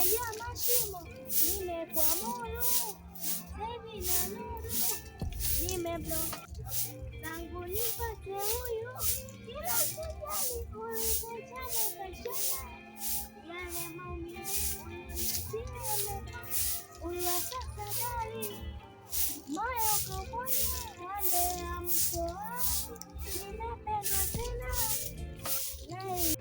nimejaa mashimo, nimekuamuru baby na nuru, nimeblo tangu nipate huyu, kila sijali ulipochana kashana, yale maumivu ulinitia uliwasasa dali, moyo kaponya wande ya mkoa, ninapenda tena nae.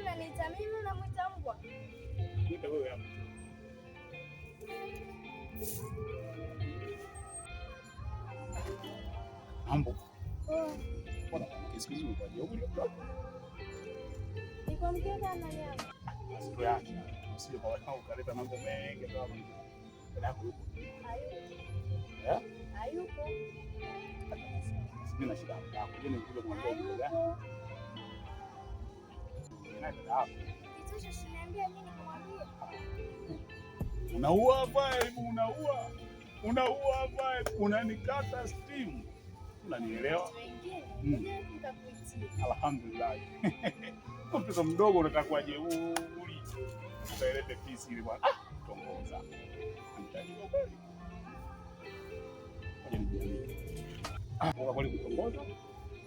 Unaniita mimi unamwita mbwa? Mwita wewe hapo. Mambo. Bwana kisikizuri kwa jeuri hapo. Niko mkeka na nyama. Siku yake. Usije kwa wao kaleta mambo mengi kwa hapo. Ndio yupo. Hayupo. Hayupo. Sina shida hapo. Yeye nikuja kumwambia kitu gani? Unaua vibe, unaua vibe, unanikata steam. Unanielewa? Alhamdulillah. Mtoto mdogo unataka kuwa jeuri. Utaelete pisi ile bwana. Tongoza. Mtajua kweli. Ngoja nijiamini. Kwa kweli kutongoza?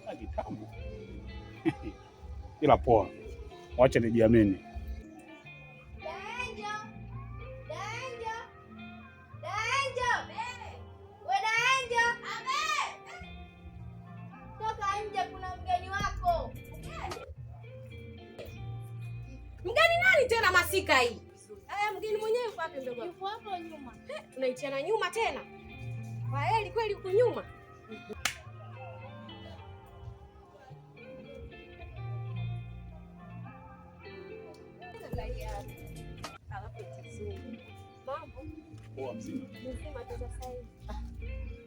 Na kitambo. Ila poa. Wacha nijiamini. Toka nje, kuna mgeni wako. Mgeni nani tena masika hii? Mgeni mwenyewe yuko wapi mdogo? Yuko hapo nyuma. Tunaitiana nyuma tena. Kwa heli kweli uko nyuma? Mambo. Poa mzima. Mzima tu sasa hivi.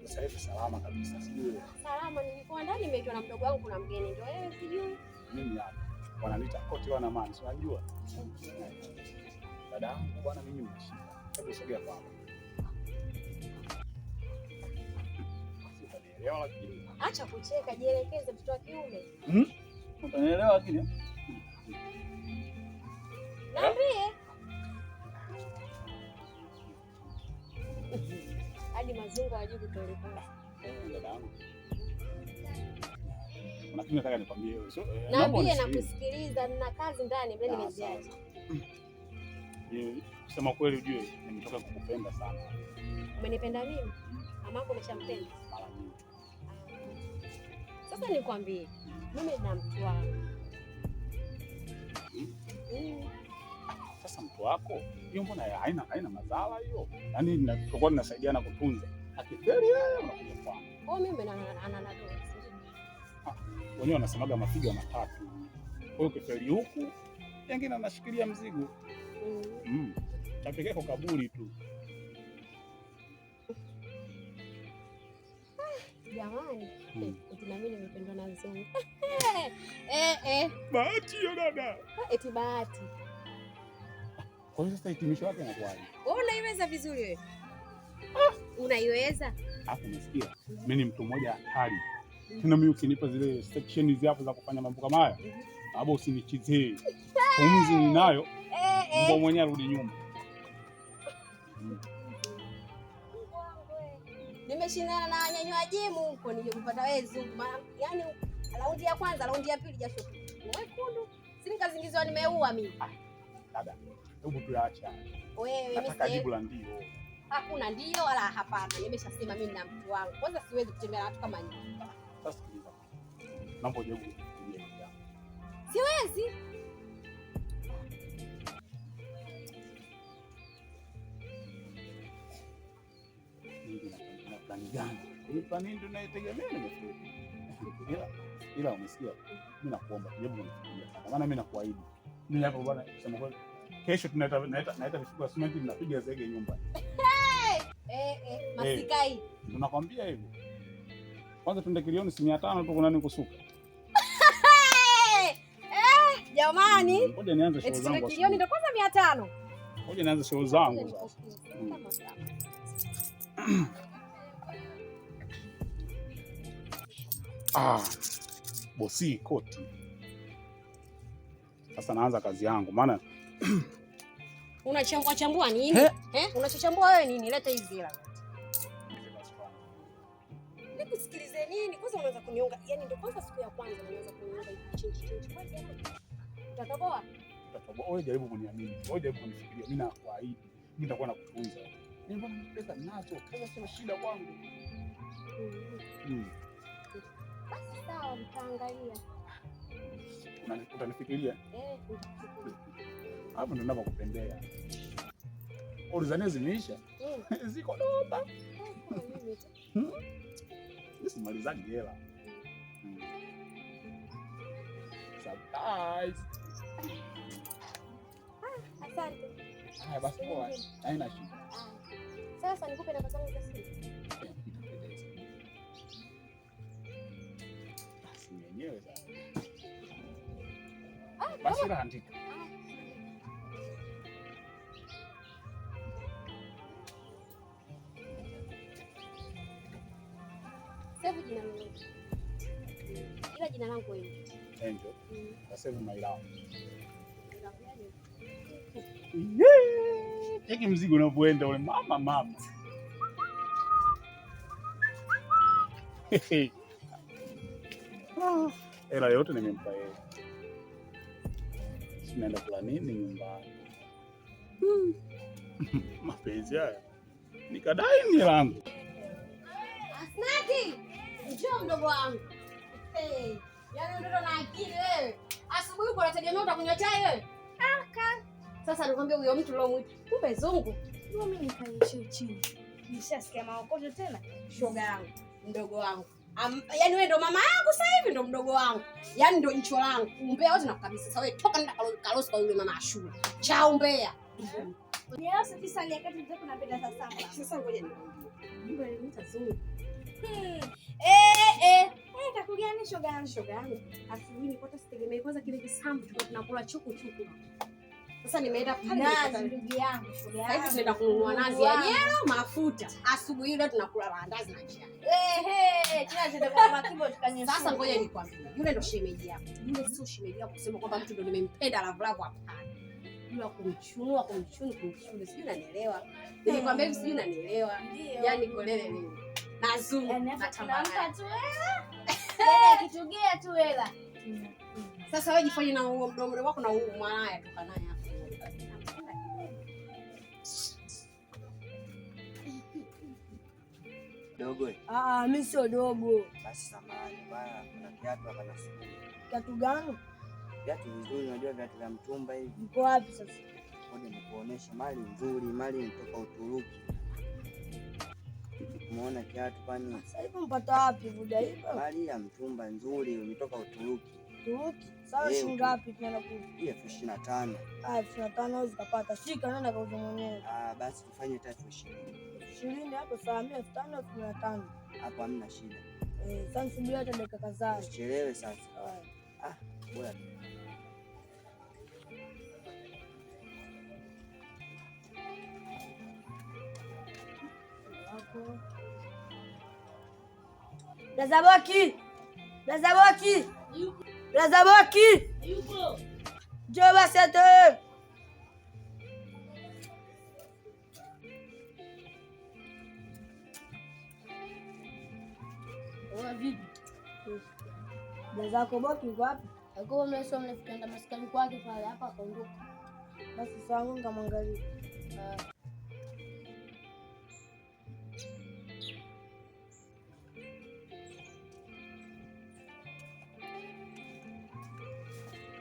Sasa hivi salama kabisa, sijui. Salama, nilikuwa ndani nimeitwa na mdogo wangu kuna mgeni ndio wewe sijui. Mimi hapa. Wananiita koti wana mani, si unajua? Dada yangu bwana mimi nimeshika. Hebu sogea hapa. Utanielewa lakini. Acha kucheka, jielekeze mtoto wa kiume. Utanielewa lakini. Niambie. Hadi mazungu hajui kutuelekeza. Dada yangu. Lakini nataka nikwambie wewe. Niambie na kusikiliza, nina kazi ndani, mbele nimeziacha. Kusema kweli ujue nimetoka kukupenda sana. Umenipenda mimi? Mamako umeshampenda? Mara nyingi. Sasa nikwambie, mimi na mtu wangu. Sasa mtu wako hiyo mbona haina madhara hiyo? Yaani tutakuwa tunasaidiana kutunza. Akifeli yeye unakuja kwangu. Kwa mimi ana doa. Wenyewe wanasemaga mapigo matatu. Kwa hiyo ukifeli huku, wengine anashikilia mzigo. Tapekeko kaburi tu. Jamani, eti na mimi nimependwa na mzungu. Bahati hiyo dada. Eti bahati. Kwa hiyo sasa hitimisho yake inakuwaje? Wewe unaiweza vizuri wewe? Unaiweza? Hapo umesikia? Mimi ni mtu mmoja hatari. Tena mimi ukinipa zile section hizi hapo za kufanya mambo kama haya, hapo usinichezee. Pumzi ninayo. Mbona mwenyewe arudi nyuma. Nimeshindana na wanyanywa jimu huko nije kupata wewe zungu. Yaani raundi ya kwanza, raundi ya pili jasho. Wekundu. Sini kazingizwa nimeua mimi. Dada, hebu tuache. Wewe nataka jibu la ndio. Hakuna ndio wala hapana. Nimeshasema mimi na mtu wangu. Kwanza siwezi kutembea na watu kama nyinyi. Sasa sikiliza. Naomba ujibu. Siwezi. Gani? Hii plani ndio naitegemea ila umesikia, mimi nakuomba hebu unifikirie sana. Maana mimi nakuahidi. Mimi hapo bwana kusema kweli kesho tunaita mifuko ya simenti tunapiga zege nyumba. Masikai. Tunakwambia hivi. Kwanza tunde kilioni 500 tu kuna nini kusuka. Jamani. Ngoja nianze show zangu. Kilioni ndio kwanza 500. Ngoja nianze show zangu sasa. Bosi koti. Sasa naanza kazi yangu maana unachambua nini? Unachochambua wewe nini? Leta hizi hela. Nikusikilize nini? Kwanza unaanza kuniunga. Yaani ndio kwanza siku ya kwanza unaanza kuniunga chinchi. Kwani hapo? Utatoboa? Utatoboa. Wewe jaribu kuniamini. Wewe jaribu kunifikiria. Mimi nakuahidi. Mimi nitakuwa nakutunza. Mbona pesa ninazo? Pesa sio shida kwangu. Basi sawa, mtaangalia. Utanifikiria? Hapo ndo ninapokupendea. Ulizania zimeisha? Ziko doba. Nisimalizani hela. Surprise. Asante. Haya basi poa. Haina shida. Sasa nikupe namba zangu za simu. Basi mwenyewe sasa. Basi naandika. Sasa jina langu. Ila jina langu wewe. Angel. Sasa my love. Cheki mzigo unapoenda ule mama. Hela yote nimempa yeye. Sinaenda kula nini nyumbani? Mapenzi haya. Nikadai ni langu. Asnati, njoo mdogo wangu. Yaani ndio na akili wewe. Asubuhi uko unategemea utakunywa chai wewe? Sasa nikwambia huyo mtu leo mwiti. Kumbe zungu. Ndio mimi nikaishia chini. Nishasikia maokoto tena. Shoga yangu, mdogo wangu. Yaani wewe ndo mama yangu sasa hivi ndo mdogo wangu. Yaani ndo jicho langu. Umbea wote nakukabisa. Sasa wewe toka nenda Karosi kwa yule mama ashule. Cha umbea. Leo sasa ni wakati mtako napenda sasa. Sasa ngoja nikwambie. Mungu alinita zungu. Kakugani shoga yangu. Asubuhi nilikuwa sitegemei kwanza kile kisambu tulikuwa tunakula chuku. Sasa nimeenda pale nazi ndugu yangu shoga yangu. Sasa tunaenda kununua nazi ya jero, mafuta. Asubuhi ile tunakula maandazi na chai. Tunaenda kwa makibo tukanyesha. Sasa ngoja nikwambie. Yule ndo shemeji yako. Yule sio shemeji yako kusema kwamba mtu ndo nimempenda love hapana. Yule kumchunua. Sijui unanielewa. Nilikwambia hivi sijui unanielewa. Yaani kolele leo. Nazungu natamka tu hela. Yaani kitugea tu hela. Sasa wewe jifanye na huo mdomo wako na huo mwanae toka naye hapo. Dogo. Mimi sio dogo. Basi samahani bwana, kuna kiatu hapa na simu. Kiatu gani? Viatu vizuri, unajua viatu vya mtumba hivi. Viko wapi sasa? Ngoja nikuoneshe mali nzuri, mali inatoka Uturuki. Umeona kiatu kwani? Sasa hivi mpata wapi buda hivi? Mali ya mtumba nzuri imetoka Uturuki. Uturuki? Sawa, shilingi ngapi tunaenda kuuza? Hii 25,000. 25,000 zikapata. Shika nenda kauza mwenyewe. Basi tufanye 320. 20 hapo sawa, 5,000 15. Hapo hamna shida. Sasa subiri hata dakika kadhaa. Usichelewe sasa. Bora. Lazaboki. Yuko. Njoo basi atoe. Vipi? Lazako boki uko wapi? Alikuwa mnaenda maskani kwake pale hapa akaondoka. Basi sawa, Mungu mwangalie.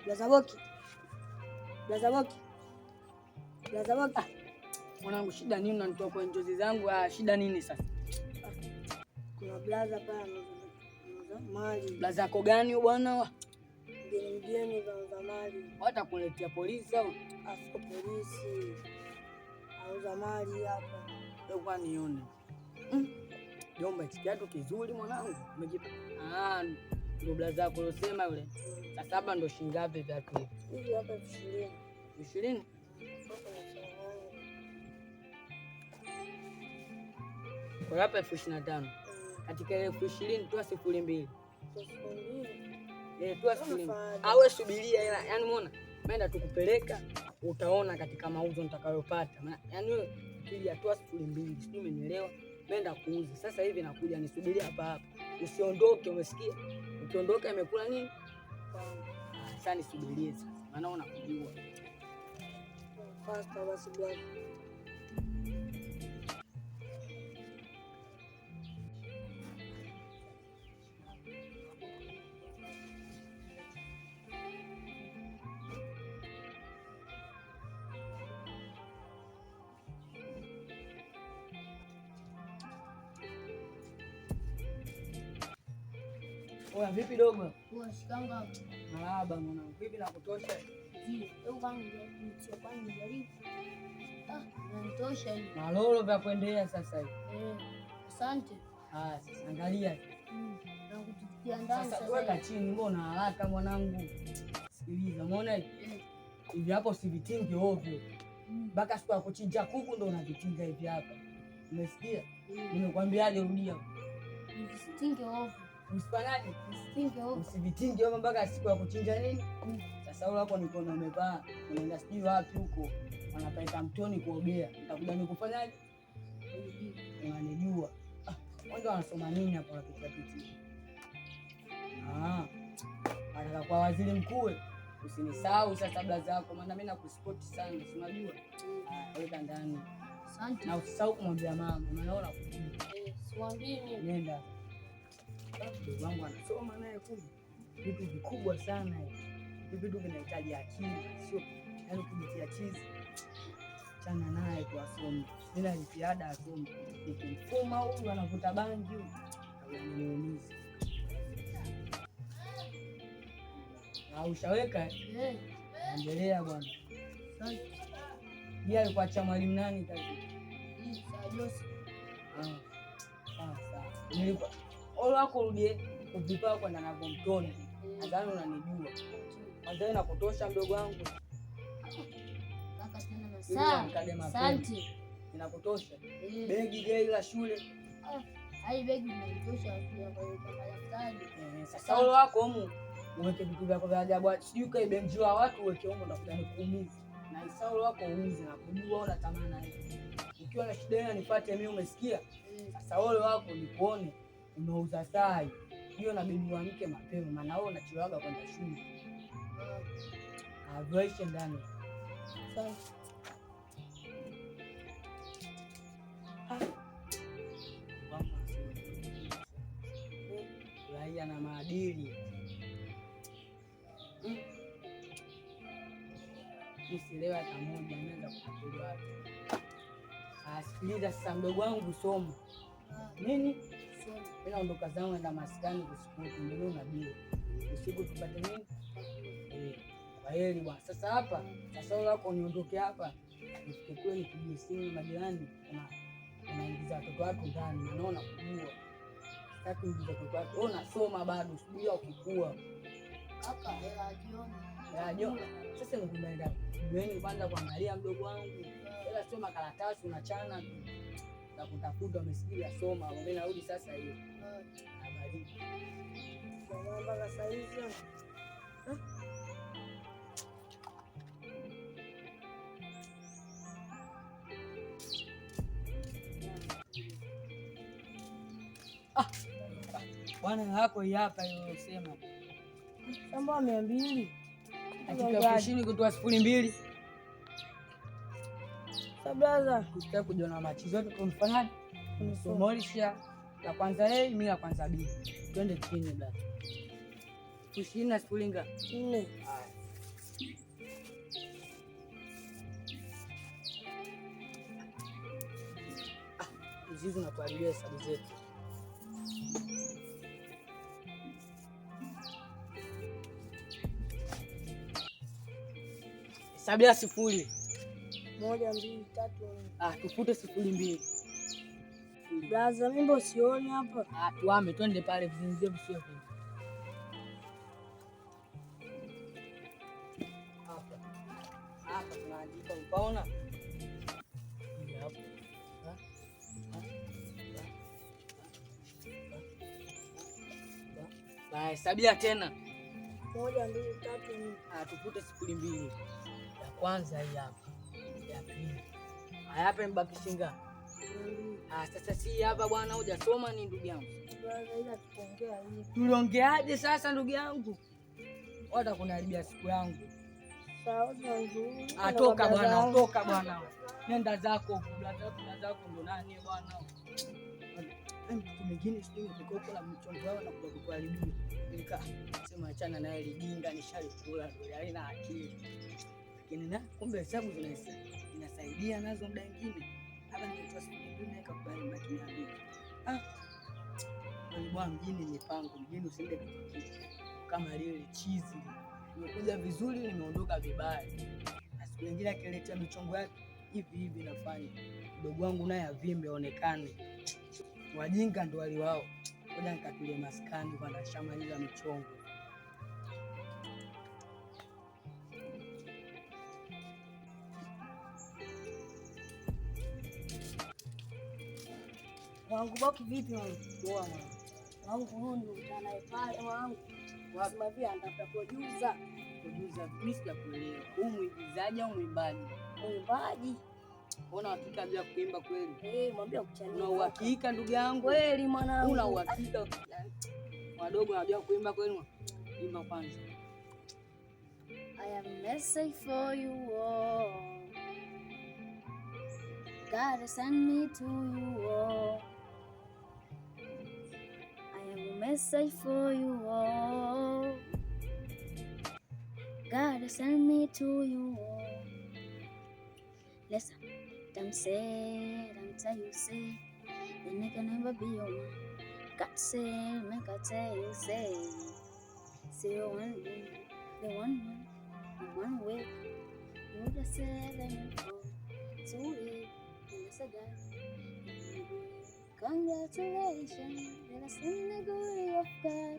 Lazaboki. Mwanangu, shida nini unanitoa kwa njozi zangu? Shida nini sasa? Kuna blaza pale anauza mali. Blaza yako gani bwana? Mgeni za mali. Watakuletea polisi au? Afiko polisi. Auza mali hapa. Kwa nione. Jomba, kiatu kizuri mwanangu. Umejipa. Ndio blaza yako ulosema yule. Sasa hapa ndo shilingi ngapi viatu hivi? Hivi hapa 20. 20? Kwa hapa 25,000. Katika 20,000 toa 2,000. Toa 2,000. Awe subiria ila yani umeona? Maana tukupeleka utaona katika mauzo nitakayopata. Yaani wewe ukija toa 2,000, sijui umenielewa? Nenda kuuza. Sasa hivi nakuja nisubiria hapa hapa. Usiondoke, umesikia? Ukiondoka imekula nini? Sasa nisubirie sasa. Maana unakujua. Fasta basi blaza. Oya, vipi dogo? Kwa shikanga. Marahaba mwanangu. Vipi na kutosha? Ndio, kwangu ndio kwangu jaribu. Natosha hivi. Malolo vya kuendelea sasa hivi. Asante. Sasa angalia. Na kututia ndani Sasa weka chini, mbona haraka mwanangu? Sikiliza, umeona hivi? Hivi hapo usivitinge ovyo. Mpaka siku ya kuchinja kuku ndo unavitinga hivi hapa. Umesikia? Nimekwambiaje, rudia. Usitinge ovyo. Usifanyaje? Usitinge ovyo. Usivitinge ovyo mpaka siku ya kuchinja nini? Sasa wewe hapo niko na umevaa, unaenda sijui wapi huko. Wanapaita mtoni kuogea. Nitakuja nikufanyaje? Unanijua. Kwanza wanasoma nini hapo wapitia pitia? Wanataka kwa waziri mkuu. Usinisahau sasa blaza zako, maana mimi nakusupport sana, si unajua? Weka ndani. Asante. Na usisahau kumwambia mama, unaona kutii. Siwaambii mimi. Nenda. Ndugu wangu anasoma naye kumbe. Vitu vikubwa sana hivi. Hivi vitu vinahitaji akili, sio yaani kujitia chizi. Chana naye kwa somo. Nina jitihada asome. Nikimfuma huyu anavuta bangi huyu. Ananiumiza. Ushaweka? Endelea bwana. Asante. Yeye alikuwa cha mwalimu nani kazi? Jose. Sawa. Nilikuwa ole wako rudie kuvipa kwenda na mtoni. Nadhani unanijua. Kwanza na kutosha mdogo wangu. Kaka tena na saa. Asante. Inakutosha. Begi gani la shule? Hai begi inatosha kwa daftari. Sasa ole wako humu. Uweke vitu vyako vya ajabu. Sijui kaibenjua watu uweke humo ndakuja nikuumiza. Na isauli wako uuze na kujua una tamana hiyo. Ukiwa na shida nipate mimi, umesikia? Sasa ole wako nikuone unauza sai. Hiyo na bibi wa mke mapema, maana wewe unachiwaga kwenda shule. Aviation ndani. Sawa. Raia na maadili. Usielewa hata moja, naweza kukuelewa watu. Sikiliza sasa mdogo wangu, soma. Nini? Soma. Mimi naondoka zangu naenda maskani kusiku, ndio unajua. Usiku tupate nini? Kwa heri bwana. Sasa hapa, sasa wewe wako niondoke hapa. Nifike kule nipige simu majirani, unaingiza watoto wako ndani, naona kujua. Sasa ingiza watoto wako. Wewe unasoma bado, sijui ukikua. Kaka, hela jioni. Jioni. Sasa nikuenda jioni kwanza kuangalia mdogo wangu. Hela sio makaratasi unachana tu. Na kutafuta umesikia soma. Mimi narudi sasa hiyo. Habari. Mpaka saa hizi. Bwana yako hapa hiyo sema. Shamba 200. Katika kushini kutoa 2,000. Sablaza. Kutaka kujiona machizo yote kumfanyaje? Kunisomalisha. La kwanza mimi la kwanza B. Twende chini bwana. Kushini na 4. Hizi na kuharibia hesabu zetu. Sabia 0. 1, 2, 3. Tufute 0,2. Blaza, mimi sioni hapa. Tuame twende pale vizinzio visio. naandika upaona hesabia tena 1, 2, 3, 4. Tupute 2. Ya kwanza hii hapa, ya pili hapa mbaki shinga. Sasa si hapa bwana, hujasoma ni ndugu yangu. Tuliongeaje sasa ndugu yangu? Wata kuniharibia siku yangu. Toka bwana, toka bwana. Nenda zako, blaza zako ndo nani bwana? Mtu mwingine sio mtoto la mchongo wao na kuja kukuharibia. Nikasema achana naye lijinga, nishalikula ndio haina akili. Lakini na kumbe hesabu zinasaidia nazo muda mwingine. Hapa ndio tusikie kabla mbaki niambie. Bwana mjini mipango, mjini usiende kufikiri. Kama lile chizi. Nimekuja vizuri, nimeondoka vibaya. Na siku nyingine akiletea michongo yake hivi nafanya. Mdogo wangu naye avimbe aonekane. Wajinga ndo wali wao. Ngoja nikatulie maskani kwa nashamaliza michongo. Wangu boki vipi wangu? Poa mwana. Wangu huyu ndio utanaye pale wangu. Wasema vile anataka producer. Mimi sijakuelewa. Huyu mwigizaji au mwimbaji? Mwimbaji. Una uhakika bila kuimba kweli? Mwambie kuchania. Una uhakika ndugu yangu? Kweli mwanangu. Una uhakika? Wadogo wanajua kuimba kweli? Imba kwanza. I have a message for you all. God sent me to you all. I have a message for you all. God sent me to you all. Listen, them say, them tell you say, the nigga never be your man. God say, make I tell you say, one day, the one way, you the 7 4, 2 8, and it's a guy. Congratulations, you're in the glory of God.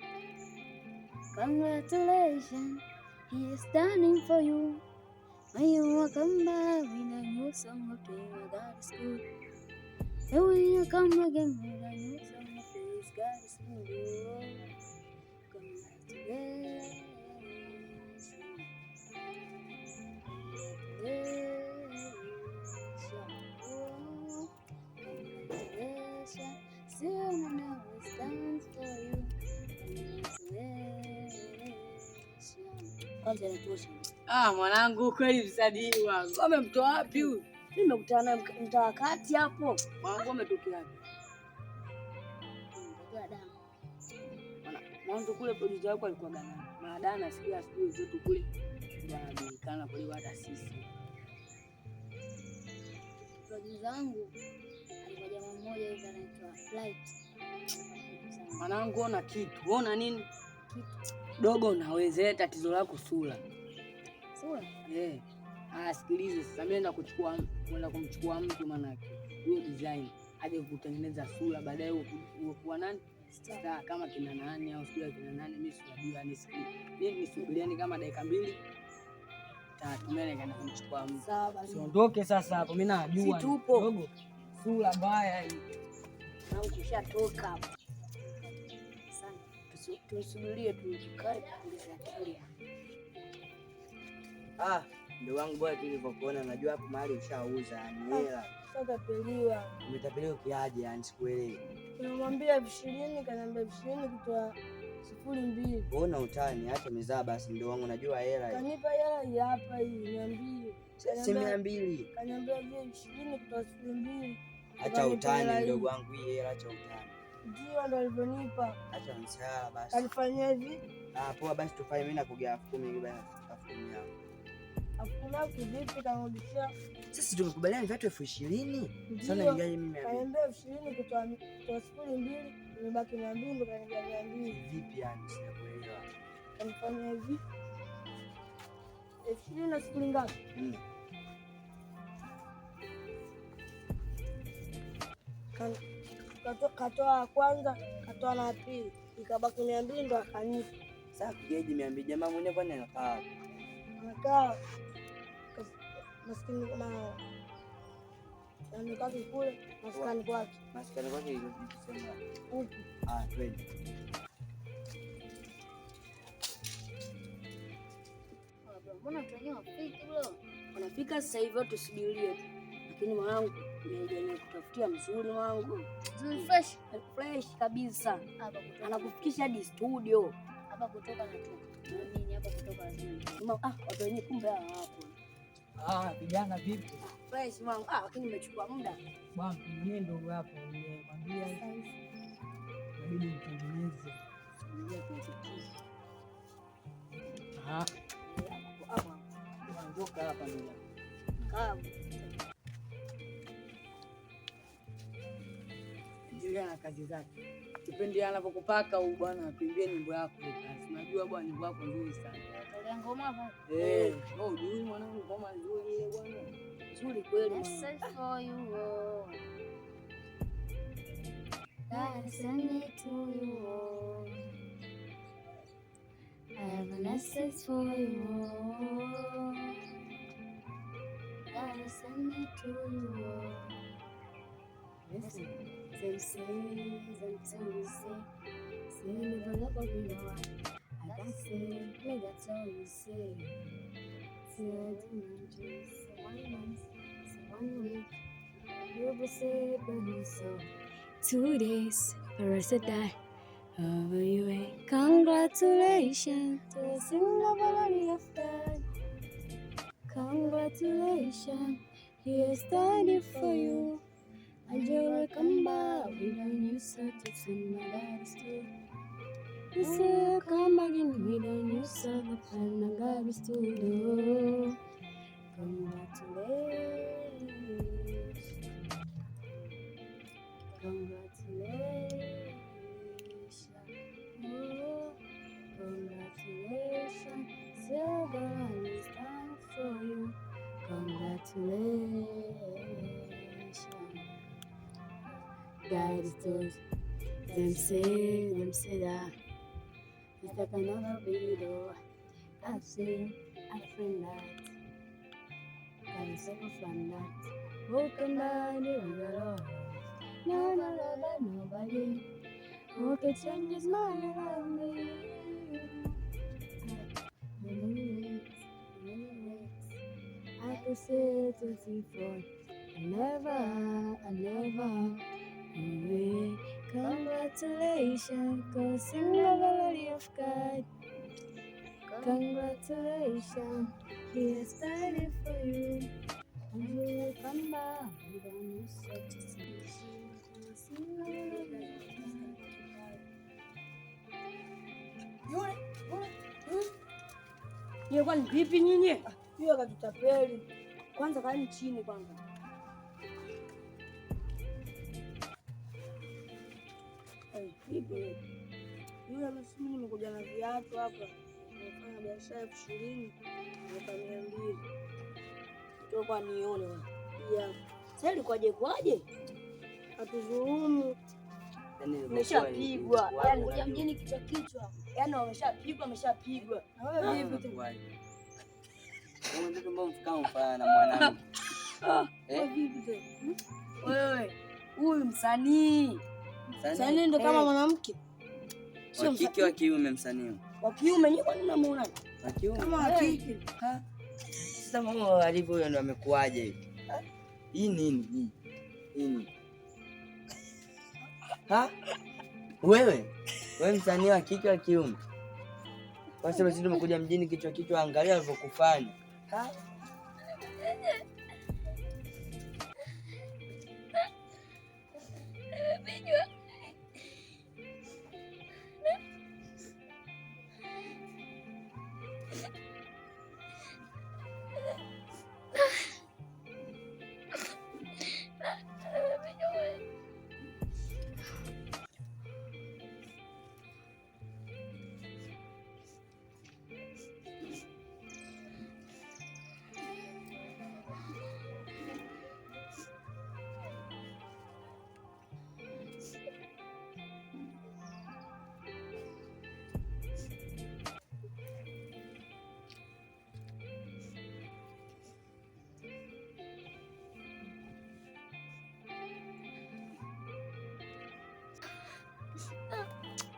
Congratulations, He is standing for you. When you welcome back with a new song of praise, God is good. And when you come again with a new song of praise, God is good. Congratulations. Soon I know it stands for you. Kwanza natosha. Mwanangu kweli msadiwa. Ngome mtoa wapi huyu? Mimi nimekutana naye mtaa kati hapo. Mwanangu umetokea wapi? Ndio damu. Mwanzo kule producer wako alikuwa gani? Maadana nasikia asubuhi zetu kule ndio anajulikana kwa hata sisi. Producer wangu alikuwa jamaa mmoja hivi anaitwa Flight. Mwanangu ona kitu. Ona nini? Kitu. Dogo unaweza tatizo lako sura. Sura? Sikilize sasa mimi kwenda kumchukua mtu manake. Huyo design aje kutengeneza sura baadaye uwe nani? Star kama kina nani au sio kina nani mimi sijui mimi nisubiriani kama dakika 2 3 mimi nikaenda kumchukua mtu. Sawa. Siondoke sasa hapo mimi najua. Si tupo. Dogo. Sura mbaya hii. Na ukishatoka hapo. Tusubirie tukae tulizakilia. Ndio wangu bwana, tulivyokuona najua hapo mahali ushauza yani hela. Sasa tapeliwa. Umetapeliwa kiaje yani sikuelewi. Nimemwambia 20, kaniambia 20 kutoa 02. Unaona utani, acha mezaa basi ndio wangu najua hela hii. Kanipa hela hii hapa hii 200. Si 200. Kaniambia 20 kutoa 02. Acha utani ndugu wangu, hii hela acha utani. Ndio ndo alivyonipa. Acha msala basi. Alifanyia hivi. Poa basi tufanye mimi nakugia 10,000 basi 10,000 yako. Hakuna kivipi kanarudishia. Sisi tumekubaliana viatu 20,000. Sasa ingaje mimi kaniambia 20 kutoa 02, nimebaki 200 ndo kaniambia 200. Vipi yani sijakuelewa. Kanifanya hivi. 20 na siku ngapi? Katoa kwanza, katoa na pili, ikabaki 200 ndo akanipa. Sasa kigeji 200 jamaa mwenyewe kwani anakaa? Anakaa maskani kama amekaki kule maskani kwake. Maskani kwake sema Huku. Twende. Mbona watu wenyewe wafiki bro? Wanafika sasa hivi, tusubirie tu. Lakini mwanangu, nimejaribu kutafutia mzuri mwanangu. Nzuri Fresh kabisa. Hapa kutoka. Anakufikisha hadi studio. Hapa kutoka na tu. Nini hapa kutoka lazima. Watu wenyewe kumbe hapo. Vijana vipi? Fresh mwanangu. Lakini nimechukua muda. Bwana, mimi ndio hapo nimekwambia inabidi mtengeneze. Ondoka hapa ndio. Endelea na kazi zake. Kipindi anapokupaka huyu bwana akuimbie nyimbo yako basi. Unajua bwana nyimbo yako nzuri sana. Natolea ngoma hapa. Ujui mwanangu ngoma nzuri ile bwana. Nzuri kweli. Message for you. God send me to you. I have a message for you. God send me to you. Listen, them say, never love me no one. I can say, me that's all you say. Say I didn't just 1 month, 1 week. You will say, baby, so 2 days, or I said that. Over you ain't. Congratulations to a single body of God. Congratulations, he has done it for you. And you will come back with a new circuit and my dad's too. You say come back in with a new circuit and my dad's too. Congratulations. Congratulations. Oh, congratulations. So God is done for you. Congratulations. God is good. Them say that it's like another video. I've seen a friend that can say from that. Broken body with no, nobody who can change his mind around me. I could say to before, I never. Congratulations, cause in the body of God. Congratulations, he has done it for you. And you will come back with a new satisfaction. Yule kwani vipi nyinyi? Yule akatutapeli. Kwanza kaeni chini kwanza. Vipi? Yule amesema nimekuja na viatu hapa. Nimefanya biashara 20,000 na 200. Ndio kwa nione wewe. Yeah. Sasa kwaje? Atuzulumu. Umeshapigwa. Yaani kuja mjini kichwa. Yaani ameshapigwa. Na wewe vipi tu? Wewe ndio mbona mfika mfana na mwanangu. Vipi tu? Wewe, huyu msanii. Msanii ndo kama mwanamke. Sio kike wa kiume msanii. Wa kiume nyinyi kwani mnamuona? Wa kiume. Kama wa kike. Sasa mama alivyo huyo ndo amekuaje hivi? Hii nini? Hii. Wewe msanii wa kike wa kiume. Kwa sababu sisi tumekuja mjini kichwa, angalia alivyokufanya.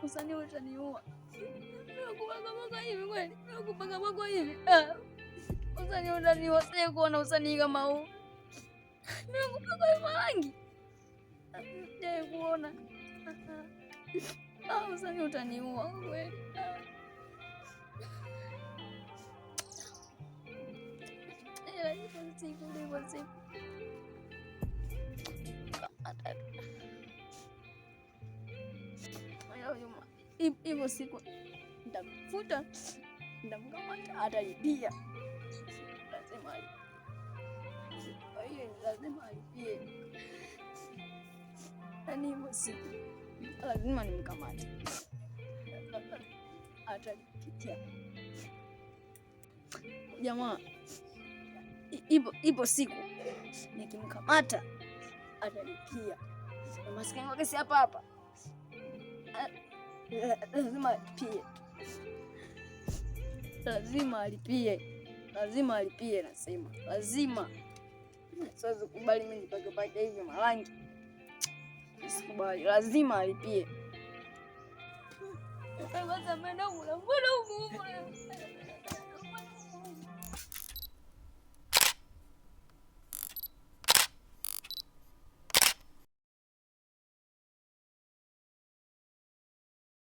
usanii utaniua. Nakupaka paka hivi kweli, nakupaka paka hivi. Usanii utaniua, sije kuona usanii kama huu. Nakupaka marangi, sije kuona. Usanii utaniua kweli. Hivyo siku nitamfuta, nitamkamata, atalipia. Lazima alipie. Yaani hivyo siku lazima nimkamate, atalipia. Jamaa, ipo siku nikimkamata atalipia. Maskini wake si hapa. Lazima alipie. Lazima alipie, nasema. Lazima. Siwezi kubali mimi nipake hivi marangi. Sikubali. Lazima alipie. Sasa mbona huko?